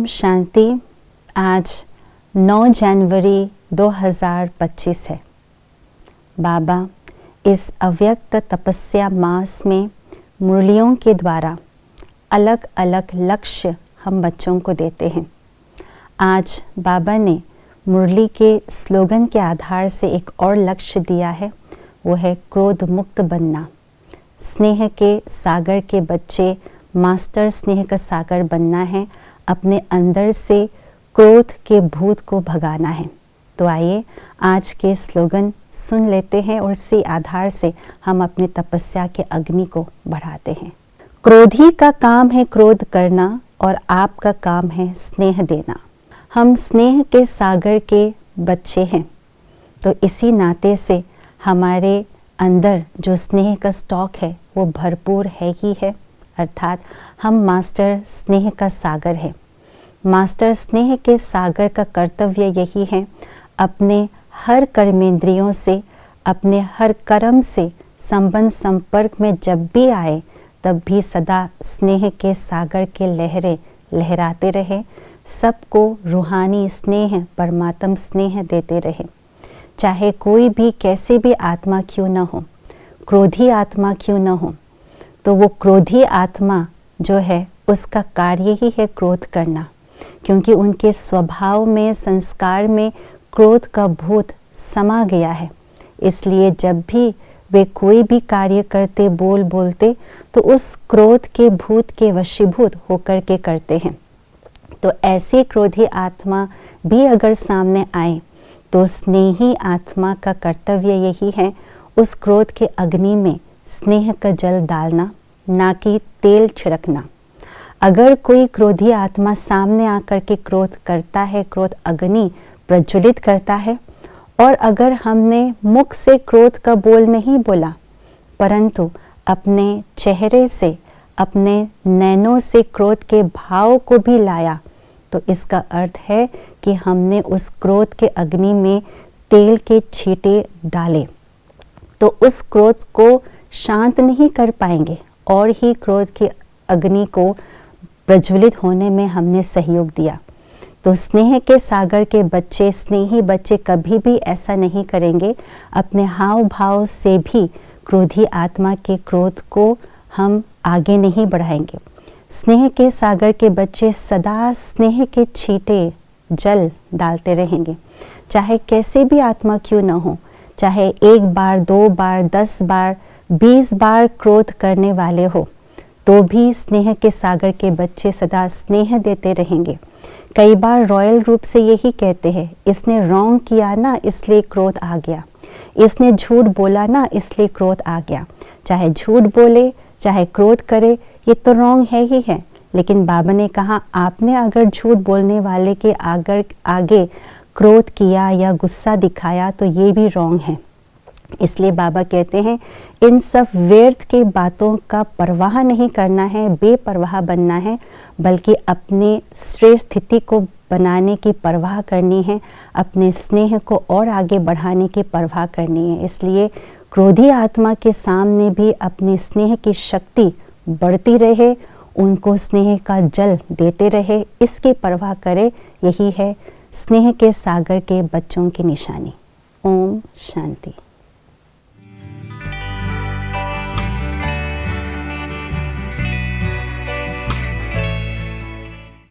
ओम शांति। आज 9 जनवरी 2025 है। बाबा इस अव्यक्त तपस्या मास में मुरलियों के द्वारा अलग अलग लक्ष्य हम बच्चों को देते हैं। आज बाबा ने मुरली के स्लोगन के आधार से एक और लक्ष्य दिया है, वो है क्रोध मुक्त बनना। स्नेह के सागर के बच्चे मास्टर स्नेह का सागर बनना है, अपने अंदर से क्रोध के भूत को भगाना है। तो आइए आज के स्लोगन सुन लेते हैं और इसी आधार से हम अपने तपस्या के अग्नि को बढ़ाते हैं। क्रोधी का काम है क्रोध करना और आपका काम है स्नेह देना। हम स्नेह के सागर के बच्चे हैं, तो इसी नाते से हमारे अंदर जो स्नेह का स्टॉक है वो भरपूर है ही है, अर्थात हम मास्टर स्नेह का सागर है। मास्टर स्नेह के सागर का कर्तव्य यही है, अपने हर कर्मेंद्रियों से, अपने हर कर्म से संबंध संपर्क में जब भी आए तब भी सदा स्नेह के सागर के लहरें लहराते रहे, सबको रूहानी स्नेह, परमात्म स्नेह देते रहे। चाहे कोई भी कैसे भी आत्मा क्यों न हो, क्रोधी आत्मा क्यों न हो, तो वो क्रोधी आत्मा जो है उसका कार्य ही है क्रोध करना, क्योंकि उनके स्वभाव में, संस्कार में क्रोध का भूत समा गया है। इसलिए जब भी वे कोई भी कार्य करते, बोलते, तो उस क्रोध के भूत के वशीभूत होकर के करते हैं। तो ऐसी क्रोधी आत्मा भी अगर सामने आए तो स्नेही आत्मा का कर्तव्य यही है, उस क्रोध के अग्नि में स्नेह का जल डालना, ना कि तेल छिड़कना। अगर कोई क्रोधी आत्मा सामने आकर के क्रोध करता है, क्रोध अग्नि प्रज्वलित करता है, और अगर हमने मुख से क्रोध का बोल नहीं बोला, परंतु अपने चेहरे से, अपने नैनों से क्रोध के भाव को भी लाया, तो इसका अर्थ है कि हमने उस क्रोध के अग्नि में तेल के छींटे डाले। तो उस क्रोध को शांत नहीं कर पाएंगे और ही क्रोध की अग्नि को प्रज्वलित होने में हमने सहयोग दिया। तो स्नेह के सागर के बच्चे, स्नेही बच्चे कभी भी ऐसा नहीं करेंगे। अपने हाव भाव से भी क्रोधी आत्मा के क्रोध को हम आगे नहीं बढ़ाएंगे। स्नेह के सागर के बच्चे सदा स्नेह के छींटे जल डालते रहेंगे, चाहे कैसे भी आत्मा क्यों न हो, चाहे 1 बार, 2 बार, 10 बार, 20 बार क्रोध करने वाले हो, तो भी स्नेह के सागर के बच्चे सदा स्नेह देते रहेंगे। कई बार रॉयल रूप से यही कहते हैं, इसने रॉन्ग किया ना इसलिए क्रोध आ गया, इसने झूठ बोला ना इसलिए क्रोध आ गया। चाहे झूठ बोले, चाहे क्रोध करे, ये तो रॉन्ग है ही है। लेकिन बाबा ने कहा, आपने अगर झूठ बोलने वाले के आगे क्रोध किया या गुस्सा दिखाया तो ये भी रॉन्ग है। इसलिए बाबा कहते हैं, इन सब व्यर्थ के बातों का परवाह नहीं करना है, बेपरवाह बनना है, बल्कि अपने श्रेष्ठ स्थिति को बनाने की परवाह करनी है, अपने स्नेह को और आगे बढ़ाने की परवाह करनी है। इसलिए क्रोधी आत्मा के सामने भी अपने स्नेह की शक्ति बढ़ती रहे, उनको स्नेह का जल देते रहे, इसकी परवाह करे। यही है स्नेह के सागर के बच्चों की निशानी। ओम शांति।